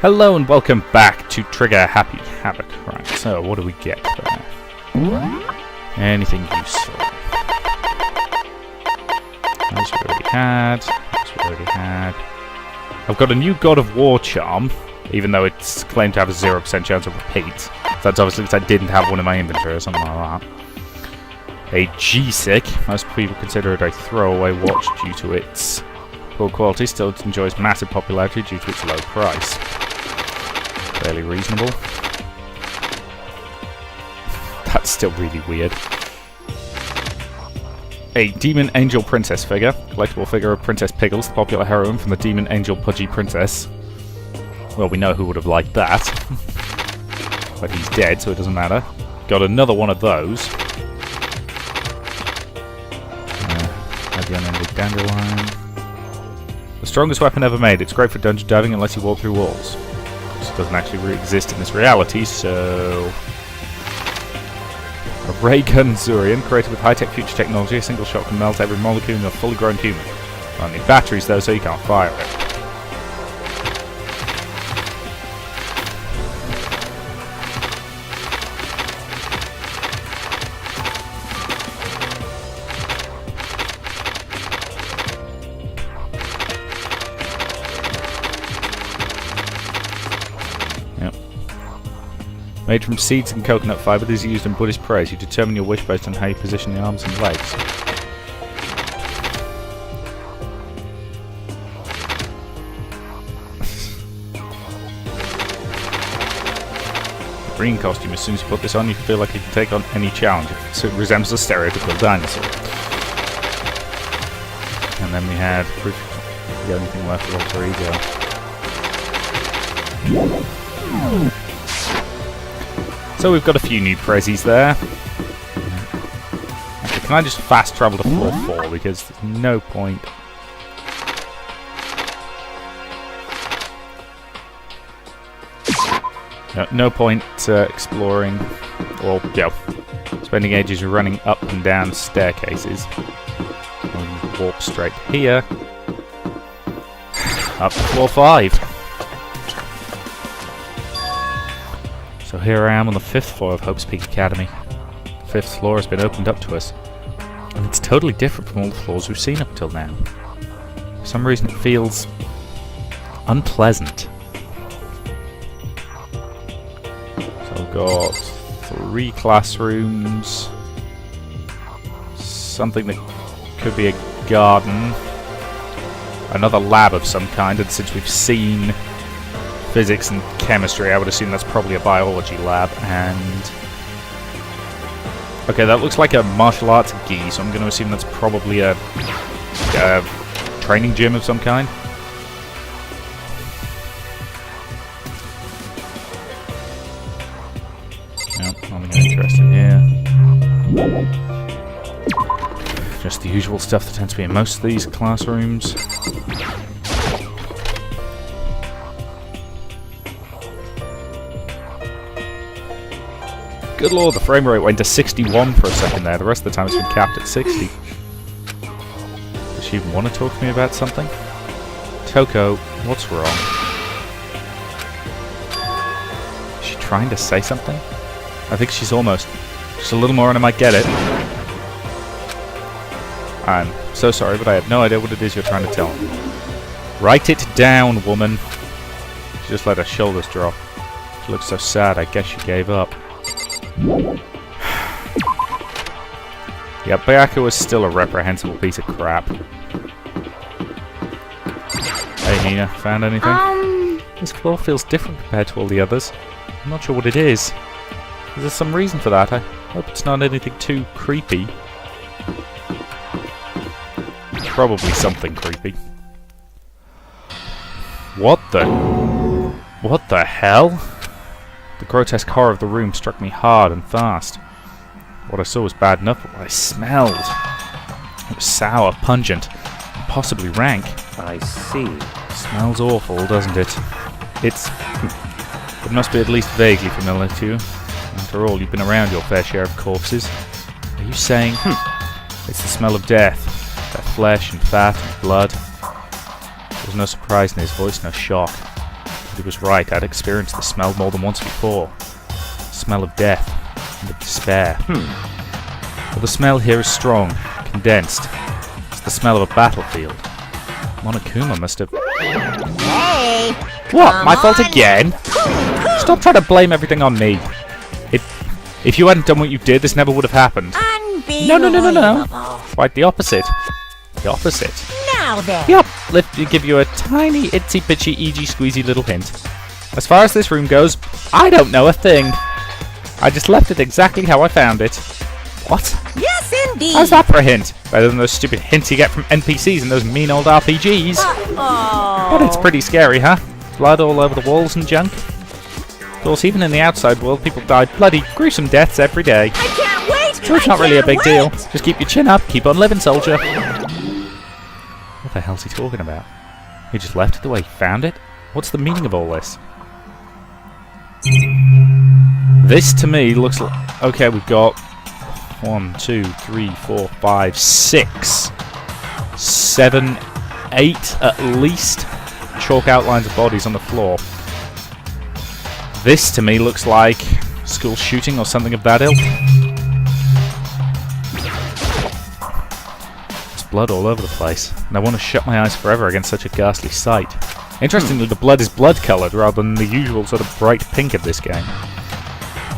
Hello and welcome back to Trigger Happy Havoc. Right, so what do we get there? Anything useful? As we already had. I've got a new God of War charm, even though it's claimed to have a 0% chance of repeat. So that's obviously because I didn't have one in my inventory or something like that. A G-Sick. Most people consider it a throwaway watch due to its poor quality. Still, it enjoys massive popularity due to its low price. Fairly reasonable. That's still really weird. A Demon Angel Princess figure. Collectible figure of Princess Pickles, the popular heroine from the Demon Angel Pudgy Princess. Well, we know who would have liked that. But he's dead, so it doesn't matter. Got another one of those. The unending dandelion. The strongest weapon ever made. It's great for dungeon diving unless you walk through walls. It doesn't actually exist in this reality, so... A ray gun Zurian, created with high-tech future technology. A single shot can melt every molecule in a fully grown human. Don't need batteries though, so you can't fire it. Made from seeds and coconut fibre, this is used in Buddhist prayers. You determine your wish based on how you position the arms and legs. Green costume. As soon as you put this on, you feel like you can take on any challenge. So it resembles a stereotypical dinosaur. And then we had the only thing left was alter ego. So we've got a few new prezzies there. Actually, can I just fast travel to floor 4 because there's no point. No point exploring or spending ages running up and down staircases. We'll warp straight here. Up to floor 5. So here I am on the 5th floor of Hope's Peak Academy. The 5th floor has been opened up to us. And it's totally different from all the floors we've seen up until now. For some reason it feels unpleasant. So I've got 3 classrooms. Something that could be a garden. Another lab of some kind, and since we've seen physics and chemistry, I would assume that's probably a biology lab, and... Okay, that looks like a martial arts gi, so I'm going to assume that's probably a training gym of some kind. Nope, nothing interesting here. Just the usual stuff that tends to be in most of these classrooms. Good lord, the frame rate went to 61 for a second there. The rest of the time it's been capped at 60. Does she even want to talk to me about something? Toko, what's wrong? Is she trying to say something? I think she's almost. Just a little more and I might get it. I'm so sorry, but I have no idea what it is you're trying to tell me. Write it down, woman. She just let her shoulders drop. She looks so sad, I guess she gave up. Yeah, Bayaka was still a reprehensible piece of crap. Hey Nina, found anything? This floor feels different compared to all the others. I'm not sure what it is. Is there some reason for that? I hope it's not anything too creepy. Probably something creepy. What the hell? The grotesque horror of the room struck me hard and fast. What I saw was bad enough, but what I smelled... It was sour, pungent, and possibly rank. I see. Smells awful, doesn't it? It must be at least vaguely familiar to you. After all, you've been around your fair share of corpses. Are you saying, it's the smell of death? Their flesh and fat and blood. There was no surprise in his voice, no shock. But he was right. I'd experienced the smell more than once before. The smell of death and of despair. But the smell here is strong, condensed. It's the smell of a battlefield. Monokuma must have... Hey! What? My fault again? Stop trying to blame everything on me. If you hadn't done what you did, this never would have happened. No. Quite the opposite. The opposite. Now then. Yep. Let me give you a tiny, itsy bitsy, easy squeezy little hint. As far as this room goes, I don't know a thing. I just left it exactly how I found it. What? Yes, indeed. How's that for a hint? Better than those stupid hints you get from NPCs in those mean old RPGs. But it's pretty scary, huh? Blood all over the walls and junk. Of course, even in the outside world, people die bloody, gruesome deaths every day. I can't wait. So it's not really a big deal. Just keep your chin up, keep on living, soldier. What the hell's he talking about? He just left it the way he found it? What's the meaning of all this? This to me looks like... Okay, we've got 1, 2, 3, 4, 5, 6, 7, 8 at least chalk outlines of bodies on the floor. This to me looks like school shooting or something of that ilk. There's blood all over the place, and I want to shut my eyes forever against such a ghastly sight. Interestingly, the blood is blood-coloured rather than the usual sort of bright pink of this game.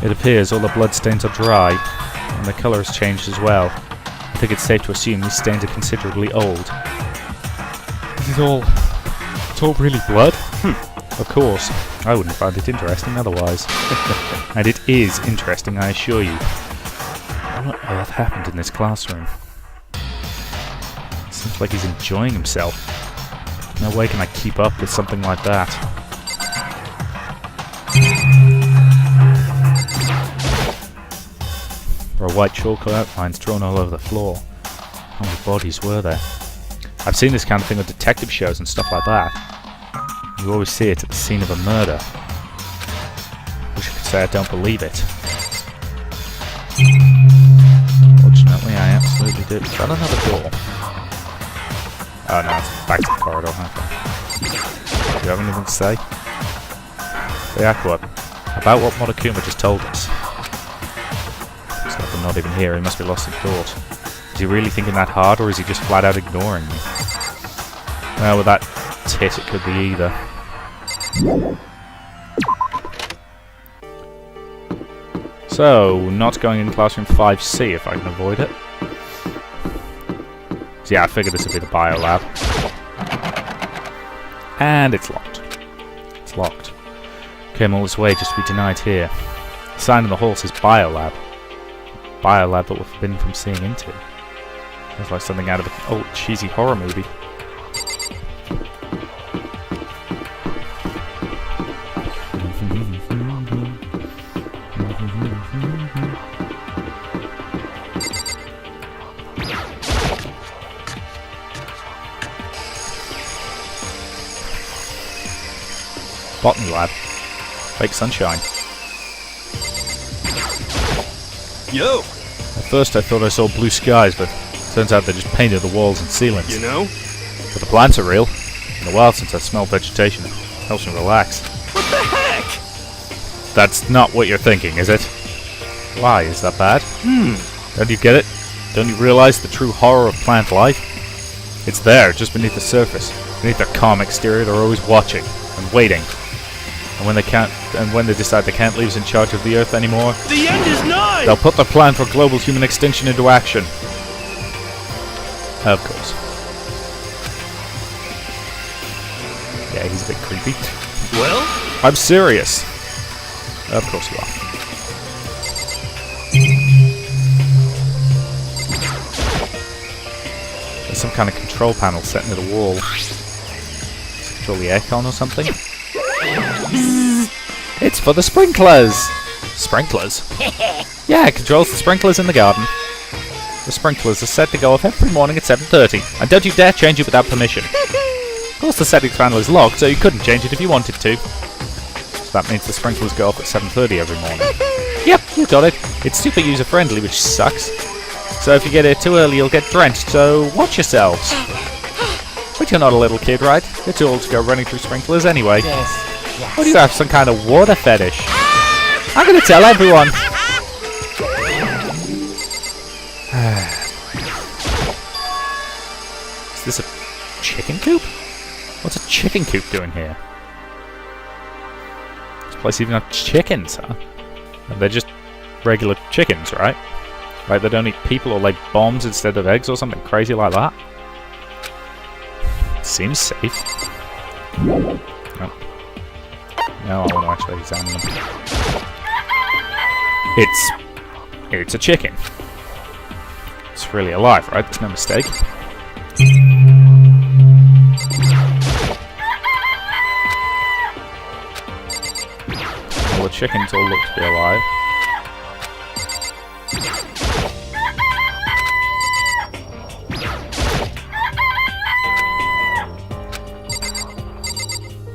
It appears all the blood stains are dry, and the colour has changed as well. I think it's safe to assume these stains are considerably old. It's all really blood? Of course. I wouldn't find it interesting otherwise. And it is interesting, I assure you. What on earth happened in this classroom? Seems like he's enjoying himself. No way can I keep up with something like that. There are white chalk outlines drawn all over the floor. How many bodies were there? I've seen this kind of thing on detective shows and stuff like that. You always see it at the scene of a murder. Wish I could say I don't believe it. Fortunately, I absolutely did. Is that another door? Oh no, it's back to the corridor. Okay. Do you have anything to say? The Aqua, about what Monokuma just told us. Looks like I'm not even here. He must be lost in thought. Is he really thinking that hard, or is he just flat out ignoring me? Well, with that tit, it could be either. So, not going in classroom 5C if I can avoid it. So yeah, I figured this would be the biolab. And it's locked. It's locked. Came all this way just to be denied here. The sign on the hall says biolab. Biolab that we're forbidden from seeing into. Sounds like something out of an old cheesy horror movie. Botany lab. Fake sunshine. Yo! At first I thought I saw blue skies, but turns out they just painted the walls and ceilings. You know? But the plants are real. Been a while since I smelled vegetation. Helps me relax. What the heck? That's not what you're thinking, is it? Why, is that bad? Don't you get it? Don't you realize the true horror of plant life? It's there, just beneath the surface. Beneath their calm exterior, they're always watching and waiting. And when they decide they can't leave us in charge of the Earth anymore, The end is nigh! they'll put their plan for global human extinction into action. Of course. Yeah, he's a bit creepy. Well? I'm serious. Of course you are. There's some kind of control panel set near the wall. Control the aircon or something? It's for the sprinklers! Sprinklers? Yeah, it controls the sprinklers in the garden. The sprinklers are set to go off every morning at 7:30, and don't you dare change it without permission. Of course the settings panel is locked, so you couldn't change it if you wanted to. So that means the sprinklers go off at 7:30 every morning. Yep, you got it. It's super user-friendly, which sucks. So if you get here too early, you'll get drenched, so watch yourselves. But you're not a little kid, right? You're too old to go running through sprinklers anyway. Yes. Yes. What do you have, some kind of water fetish? I'm gonna tell everyone! Is this a chicken coop? What's a chicken coop doing here? This place even has chickens, huh? And they're just regular chickens, right? Like they don't eat people or lay bombs instead of eggs or something crazy like that? Seems safe. No. No, I want to actually examine them. It's a chicken. It's really alive, right? There's no mistake. All the chickens all look to be alive.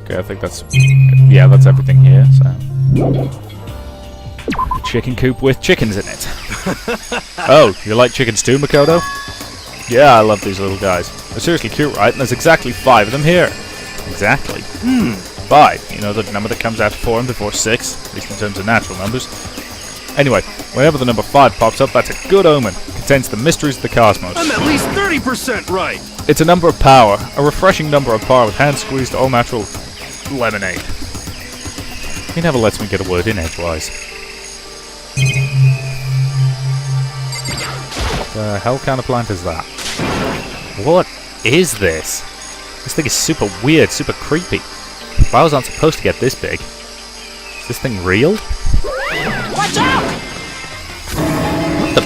Okay, I think that's... yeah, that's everything here, so... chicken coop with chickens in it. Oh, you like chickens too, Makoto? Yeah, I love these little guys. They're seriously cute, right? And there's exactly 5 of them here. Exactly. 5. You know, the number that comes after 4 and before 6, at least in terms of natural numbers. Anyway, whenever the number 5 pops up, that's a good omen. It contains the mysteries of the cosmos. I'm at least 30% right. It's a number of power, a refreshing number of power with hand-squeezed, all-natural lemonade. He never lets me get a word in edgewise. The hell kind of plant is that? What is this? This thing is super weird, super creepy. Flowers aren't supposed to get this big. Is this thing real? Watch out! What the?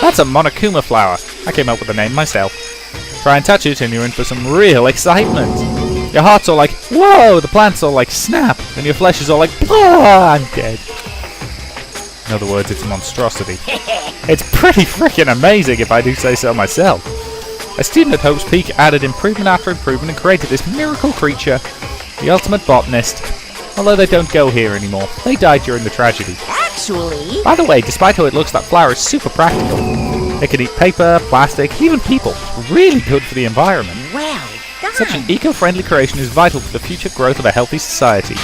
That's a Monokuma flower. I came up with the name myself. Try and touch it and you're in for some real excitement. Your heart's all like, whoa! The plant's all like, snap! And your flesh is all like, oh, I'm dead. In other words, it's a monstrosity. It's pretty freaking amazing if I do say so myself. A student at Hope's Peak added improvement after improvement and created this miracle creature, the ultimate botanist. Although they don't go here anymore. They died during the tragedy. Actually... By the way, despite how it looks, that flower is super practical. It can eat paper, plastic, even people. It's really good for the environment. well done. Such an eco-friendly creation is vital for the future growth of a healthy society.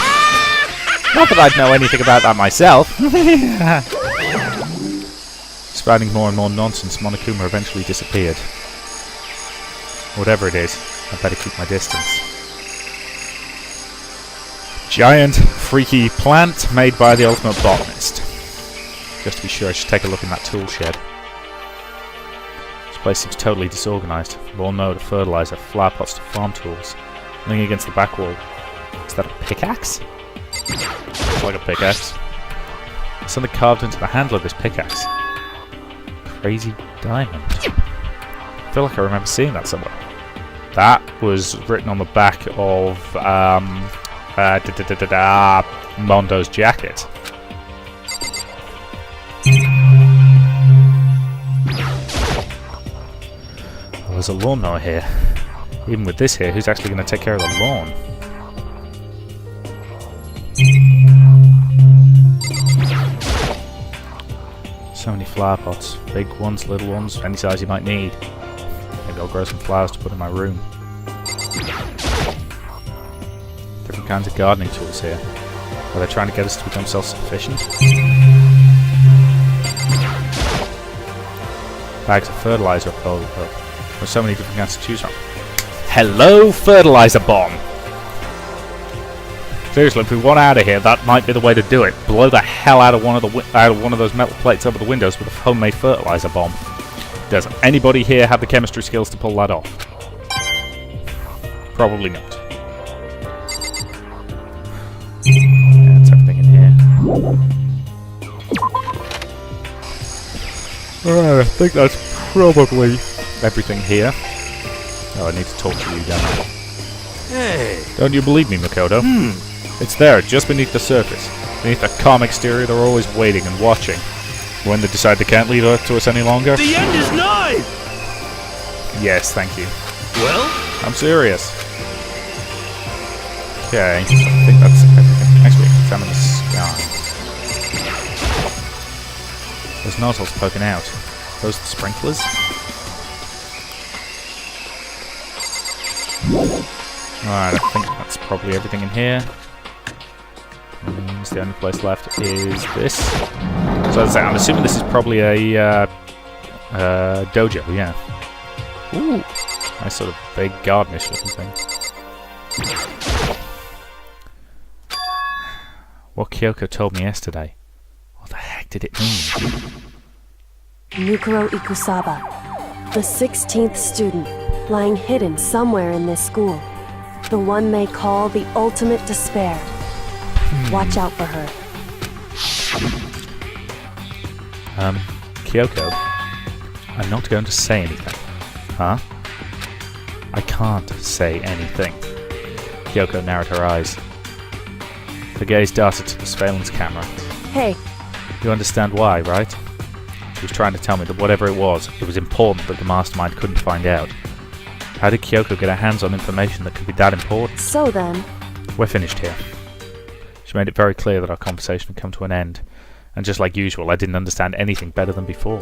Not that I'd know anything about that myself. Spouting more and more nonsense, Monokuma eventually disappeared. Whatever it is, I better keep my distance. Giant, freaky plant made by the ultimate botanist. Just to be sure, I should take a look in that tool shed. This place seems totally disorganized. Lawnmower to fertilizer, flower pots to farm tools. Leaning against the back wall. Is that a pickaxe? Looks like a pickaxe. There's something carved into the handle of this pickaxe. Crazy diamond. I feel like I remember seeing that somewhere. That was written on the back of Mondo's jacket. Well, there's a lawnmower here. Even with this here, who's actually going to take care of the lawn? So many flower pots. Big ones, little ones, any size you might need. Maybe I'll grow some flowers to put in my room. Different kinds of gardening tools here. Are they trying to get us to become self-sufficient? Bags of fertilizer are full. There's so many different kinds to choose from. Hello, fertilizer bomb! Seriously, if we want out of here, that might be the way to do it. Blow the hell out of one of those metal plates over the windows with a homemade fertilizer bomb. Does anybody here have the chemistry skills to pull that off? Probably not. Yeah, that's everything in here. Alright, I think that's probably everything here. Oh, I need to talk to you, don't I? Hey. Don't you believe me, Makoto? It's there, just beneath the surface. Beneath that calm exterior, they're always waiting and watching. When they decide they can't lead to us any longer? The end is nigh! Yes, thank you. Well? I'm serious. Okay, so I think that's everything. Actually, examine the sky. Those nozzles poking out. Those the sprinklers? Alright, I think that's probably everything in here. means the only place left is this. So as I say, I'm assuming this is probably a dojo, yeah. Ooh, nice sort of big gardenish looking thing. What Kyoko told me yesterday. What the heck did it mean? Mikuro Ikusaba, the 16th student, lying hidden somewhere in this school. The one they call the ultimate despair. Watch out for her. Kyoko, I'm not going to say anything. Huh? I can't say anything. Kyoko narrowed her eyes. Her gaze darted to the surveillance camera. Hey, You understand why, right? She was trying to tell me that whatever it was important that the mastermind couldn't find out. How did Kyoko get her hands on information that could be that important? so then, We're finished here. She made it very clear that our conversation had come to an end, and just like usual, I didn't understand anything better than before.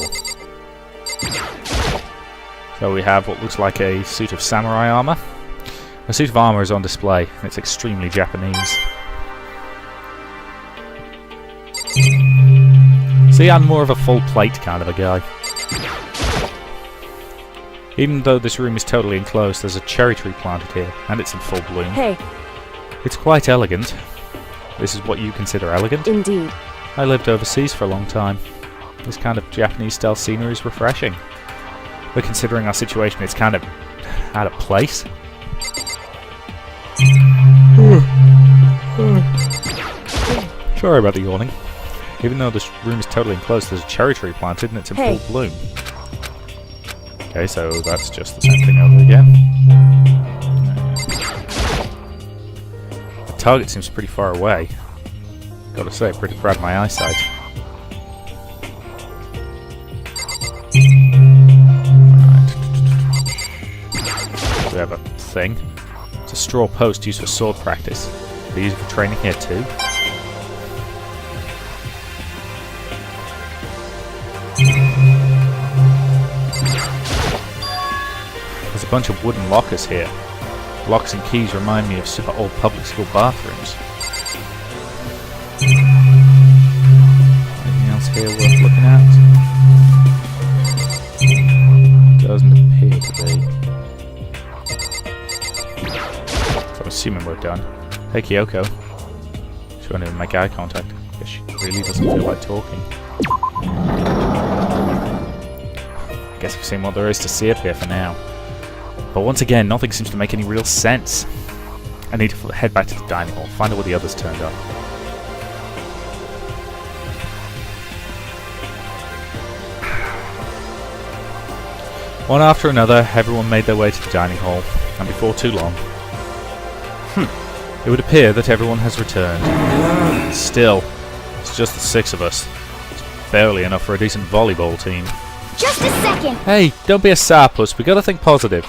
So we have what looks like a suit of samurai armor. A suit of armor is on display, and it's extremely Japanese. See, I'm more of a full plate kind of a guy. Even though this room is totally enclosed, there's a cherry tree planted here, and it's in full bloom. hey, It's quite elegant. This is what you consider elegant? indeed. I lived overseas for a long time. This kind of Japanese-style scenery is refreshing. But considering our situation, it's kind of out of place. Sorry about the yawning. Even though this room is totally enclosed, there's a cherry tree planted and it's in Hey. full bloom. Okay, so that's just the same thing over again. The target seems pretty far away. Gotta say, pretty proud of my eyesight. Right. We have a thing. It's a straw post used for sword practice. They use it for training here too. There's a bunch of wooden lockers here. Locks and keys remind me of super old public school bathrooms. Anything else here worth looking at? Doesn't appear to be. So I'm assuming we're done. Hey Kyoko. She won't even make eye contact. Guess she really doesn't feel like talking. I guess we've seen what there is to see up here for now. But once again, nothing seems to make any real sense. I need to head back to the dining hall, find out what the others turned up. One after another, everyone made their way to the dining hall, and before too long, it would appear that everyone has returned. Still, it's just the 6 of us. It's barely enough for a decent volleyball team. Just a second. Hey, don't be a sourpuss, we gotta think positive.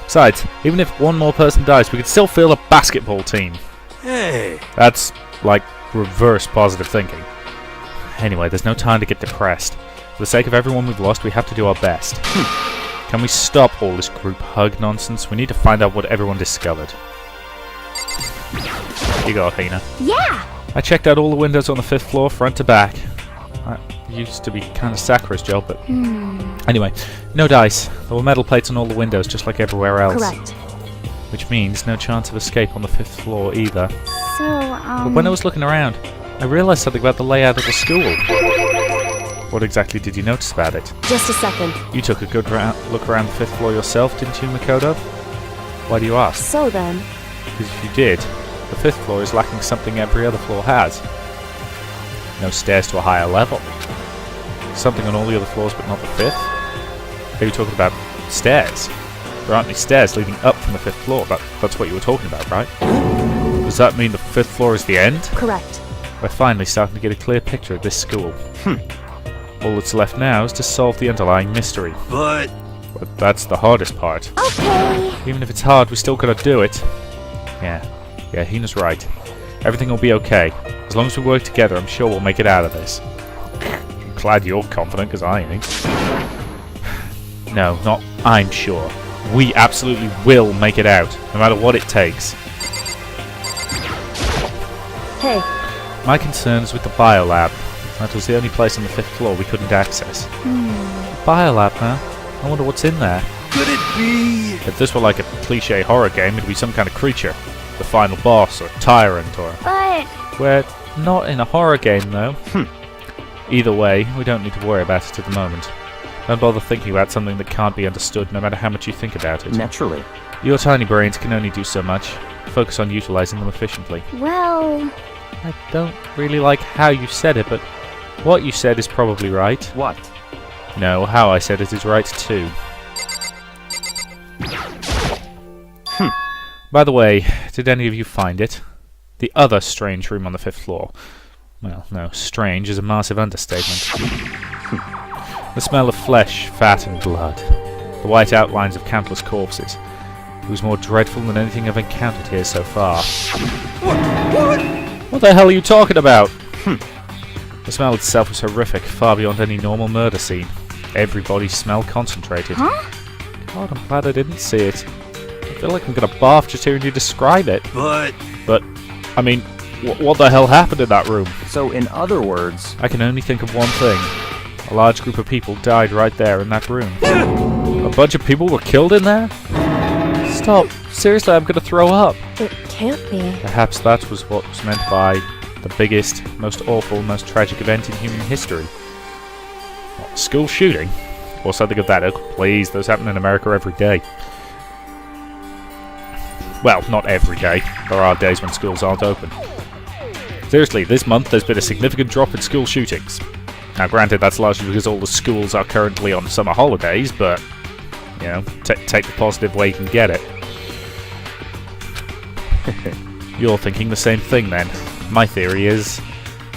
Besides, even if one more person dies, we could still field a basketball team. Hey. That's, like, reverse positive thinking. Anyway, there's no time to get depressed. For the sake of everyone we've lost, we have to do our best. Can we stop all this group hug nonsense? We need to find out what everyone discovered. You go, Hina. Yeah. I checked out all the windows on the 5th floor, front to back. That used to be kind of Sakura's job, but... Anyway, no dice. There were metal plates on all the windows, just like everywhere else. Correct. Which means no chance of escape on the 5th floor either. So, But when I was looking around, I realised something about the layout of the school. What exactly did you notice about it? Just a second. You took a good look around the 5th floor yourself, didn't you, Makoto? Why do you ask? So then, Because if you did, the 5th floor is lacking something every other floor has. No stairs to a higher level. Something on all the other floors but not the 5th? Are you talking about stairs? There aren't any stairs leading up from the 5th floor. That's what you were talking about, right? Does that mean the 5th floor is the end? correct. We're finally starting to get a clear picture of this school. All that's left now is to solve the underlying mystery. But But that's the hardest part. okay. Even if it's hard, we still gotta do it. Yeah, Hina's right. Everything will be okay. As long as we work together, I'm sure we'll make it out of this. I'm glad you're confident, because I ain't. No, not I'm sure. We absolutely will make it out, no matter what it takes. Hey, My concern is with the biolab. That was the only place on the 5th floor we couldn't access. Biolab, huh? I wonder what's in there. Could it be? If this were like a cliche horror game, it'd be some kind of creature. The final boss, or tyrant, or... But We're not in a horror game, though. Either way, we don't need to worry about it at the moment. Don't bother thinking about something that can't be understood, no matter how much you think about it. Naturally. Your tiny brains can only do so much. Focus on utilizing them efficiently. well, I don't really like how you said it, but what you said is probably right. What? No, how I said it is right too. By the way, did any of you find it? The other strange room on the 5th floor. Well, no, strange is a massive understatement. The smell of flesh, fat and blood. The white outlines of countless corpses. It was more dreadful than anything I've encountered here so far. What the hell are you talking about? The smell itself was horrific, far beyond any normal murder scene. Every body smell concentrated. huh? God, I'm glad I didn't see it. I feel like I'm gonna barf just hearing you describe it. But But, I mean, what the hell happened in that room? So, in other words, I can only think of one thing. A large group of people died right there in that room. A bunch of people were killed in there? Stop. Seriously, I'm gonna throw up. It can't be. Perhaps that was what was meant by the biggest, most awful, most tragic event in human history. What, school shooting? Or something of that ilk. Please, those happen in America every day. Well, not every day. There are days when schools aren't open. Seriously, this month there's been a significant drop in school shootings. Now granted, that's largely because all the schools are currently on summer holidays, but, you know, take the positive way you can get it. You're thinking the same thing then. My theory is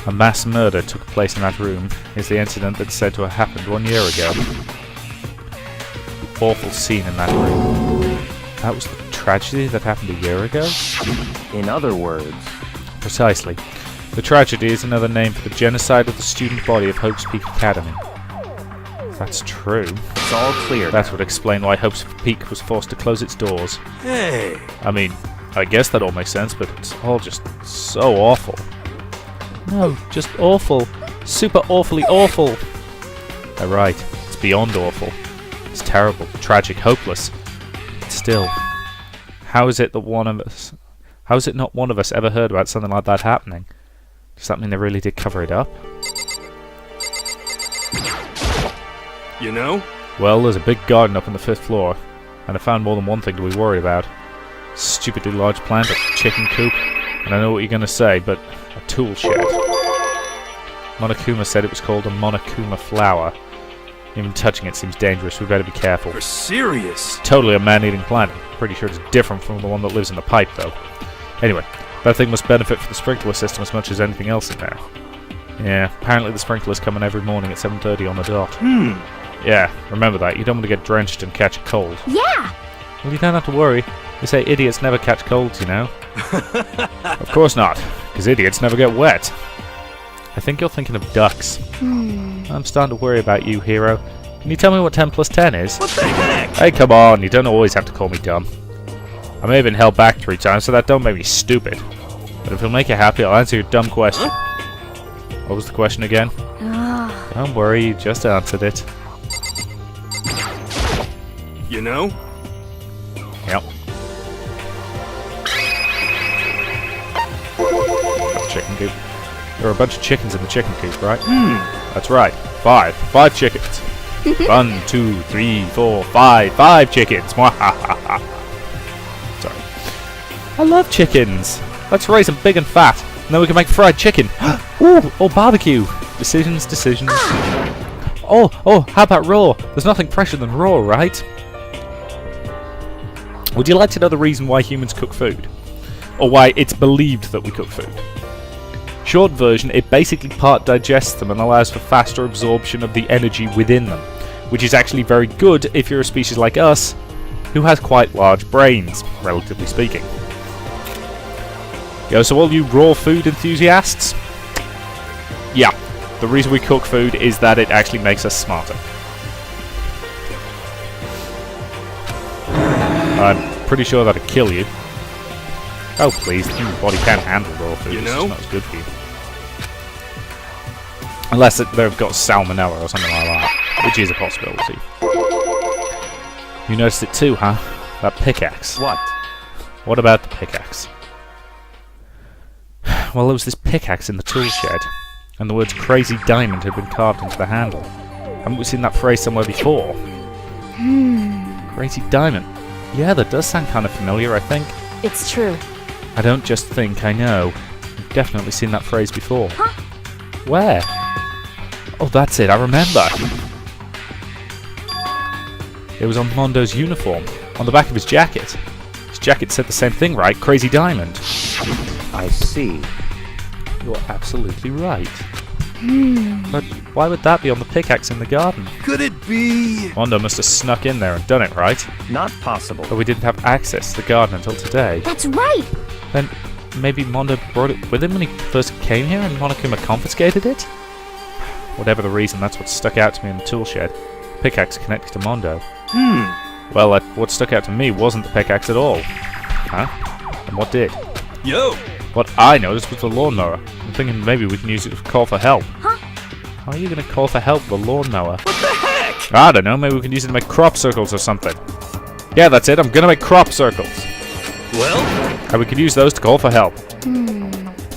a mass murder took place in that room is the incident that's said to have happened 1 year ago. The awful scene in that room. That was the tragedy that happened a year ago? in other words, Precisely. The tragedy is another name for the genocide of the student body of Hope's Peak Academy. If that's true, it's all clear. that would explain why Hope's Peak was forced to close its doors. hey, I mean, I guess that all makes sense, but it's all just so awful. No, just awful. Super awfully awful. They're right. It's beyond awful. It's terrible, tragic, hopeless. But still, how is it not one of us ever heard about something like that happening? Does that mean they really did cover it up? you know? Well, there's a big garden up on the 5th floor, and I found more than one thing to be worried about. Stupidly large plant, a chicken coop, and I know what you're going to say, but a tool shed. Monokuma said it was called a Monokuma flower. Even touching it seems dangerous, we better be careful. You're serious? Totally a man-eating plant. Pretty sure it's different from the one that lives in the pipe, though. Anyway, that thing must benefit from the sprinkler system as much as anything else in there. Yeah, apparently the sprinklers come on every morning at 7:30 on the dot. Yeah, remember that. You don't want to get drenched and catch a cold. Yeah. Well, you don't have to worry. They say idiots never catch colds, you know? Of course not, because idiots never get wet. I think you're thinking of ducks. I'm starting to worry about you, hero. Can you tell me what 10 plus 10 is? What the heck? Hey, come on, you don't always have to call me dumb. I may have been held back 3 times, so that don't make me stupid. But if it'll make you happy, I'll answer your dumb question. What was the question again? Don't worry, you just answered it. You know? Yep. Chicken coop. There are a bunch of chickens in the chicken coop, right? That's right. 5 chickens. 1, 2, 3, 4, 5. 5 chickens. Mwahaha. Sorry. I love chickens. Let's raise them big and fat, and then we can make fried chicken. Ooh, or barbecue. Decisions. Oh, how about raw? There's nothing fresher than raw, right? Would you like to know the reason why humans cook food? Or why it's believed that we cook food? Short version, it basically part digests them and allows for faster absorption of the energy within them, which is actually very good if you're a species like us, who has quite large brains, relatively speaking. Yo, so all you raw food enthusiasts? Yeah, the reason we cook food is that it actually makes us smarter. I'm pretty sure that'd kill you. Oh please, the human body can handle raw food, You it's know? just not as good for you. Unless they've got salmonella or something like that, which is a possibility. You noticed it too, huh? That pickaxe. What? What about the pickaxe? Well, there was this pickaxe in the tool shed, and the words Crazy Diamond had been carved into the handle. Haven't we seen that phrase somewhere before? Crazy Diamond. Yeah, that does sound kind of familiar, I think. It's true. I don't just think, I know. I've definitely seen that phrase before. Huh? Where? Oh, that's it, I remember. It was on Mondo's uniform, on the back of his jacket. His jacket said the same thing, right? Crazy Diamond. I see. You're absolutely right. But why would that be on the pickaxe in the garden? Could it be? Mondo must have snuck in there and done it, right? Not possible. But we didn't have access to the garden until today. That's right. Then maybe Mondo brought it with him when he first came here and Monokuma confiscated it? Whatever the reason, that's what stuck out to me in the tool shed. Pickaxe connected to Mondo. Well, what stuck out to me wasn't the pickaxe at all. Huh? And what did? Yo! What I noticed was the lawnmower. I'm thinking maybe we can use it to call for help. Huh? How are you going to call for help with a lawnmower? What the heck? I don't know, maybe we can use it to make crop circles or something. Yeah, that's it, I'm going to make crop circles. Well? And we could use those to call for help.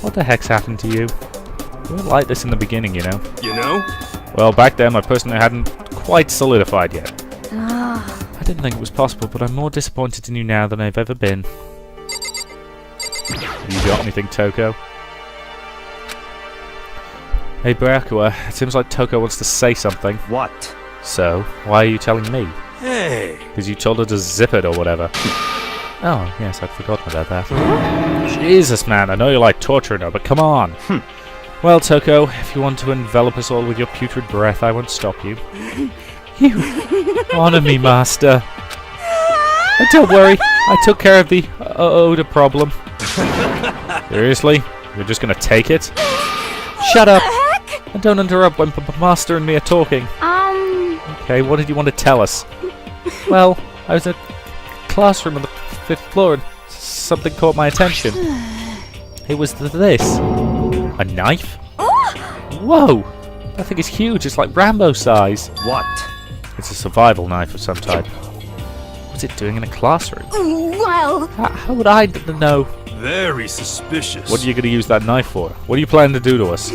What the heck's happened to you? We weren't like this in the beginning, you know. You know? Well, back then my personality hadn't quite solidified yet. I didn't think it was possible, but I'm more disappointed in you now than I've ever been. You got anything, Toko? Hey, Byakuya, it seems like Toko wants to say something. What? So, why are you telling me? Hey! Because you told her to zip it or whatever. Oh, yes, I'd forgotten about that. Jesus, man, I know you like torturing her, but come on. Well, Toko, if you want to envelop us all with your putrid breath, I won't stop you. You honor me, master. And don't worry, I took care of the odor problem. Seriously? You're just gonna take it? Shut up! And don't interrupt when Master and me are talking. Okay, what did you want to tell us? Well, I was in a classroom on the 5th floor and something caught my attention. It was this. A knife? Whoa! That thing is huge, it's like Rambo size. What? It's a survival knife of some type. What's it doing in a classroom? Well, How would I know? Very suspicious. What are you going to use that knife for? What are you planning to do to us?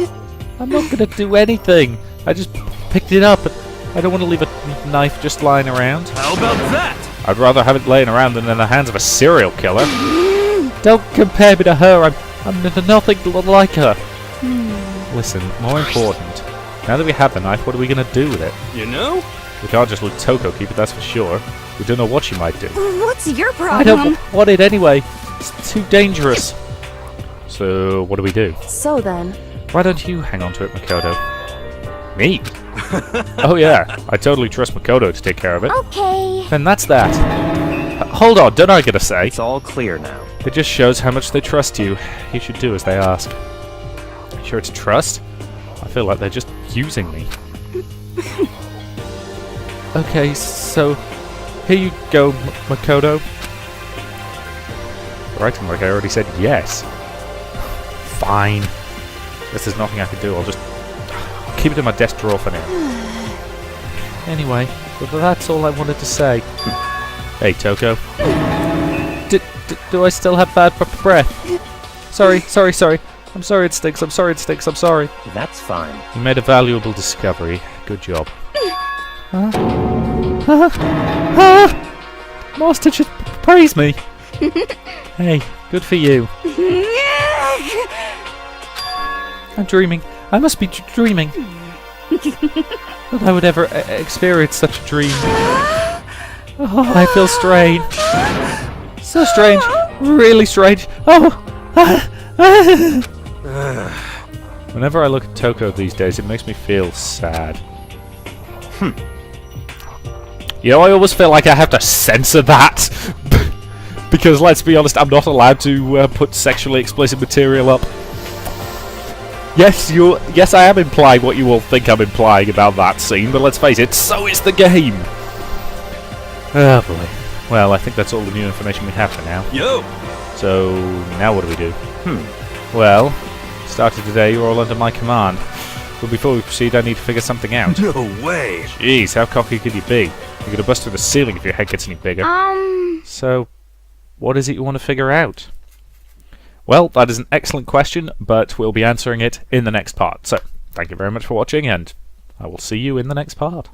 I'm not going to do anything. I just picked it up. I don't want to leave a knife just lying around. How about that? I'd rather have it laying around than in the hands of a serial killer. Don't compare me to her. I'm nothing like her. Listen, more important. Now that we have the knife, what are we going to do with it? You know? We can't just let Toko keep it, that's for sure. We don't know what she might do. what's your I problem? don't want it anyway. It's too dangerous. So, what do we do? So then, Why don't you hang on to it, Makoto? Me? Oh yeah, I totally trust Makoto to take care of it. Okay. Then that's that. Hold on, don't I get a say? It's all clear now. It just shows how much they trust you. You should do as they ask. Sure it's trust? I feel like they're just using me. Okay, so here you go, Makoto. You're acting like I already said yes. Fine. Guess there's nothing I can do. I'll just keep it in my desk drawer for now. Anyway, that's all I wanted to say. Hey, Toko. Do I still have bad breath? Sorry. I'm sorry it stinks. I'm sorry. That's fine. You made a valuable discovery. Good job. Master just praised me. Hey, good for you. I'm dreaming. I must be dreaming. That I would ever experience such a dream. Oh, I feel strange. So strange. Really strange. Oh! Whenever I look at Toko these days, it makes me feel sad. You know, I always feel like I have to censor that. Because, let's be honest, I'm not allowed to put sexually explicit material up. Yes, I am implying what you all think I'm implying about that scene, but let's face it, so is the game! Oh boy. Well, I think that's all the new information we have for now. Yo! So, now what do we do? Well, starting today, you're all under my command. But before we proceed, I need to figure something out. No way. Jeez, how cocky could you be? You're gonna bust through the ceiling if your head gets any bigger. So, what is it you want to figure out? Well, that is an excellent question, but we'll be answering it in the next part. So, thank you very much for watching, and I will see you in the next part.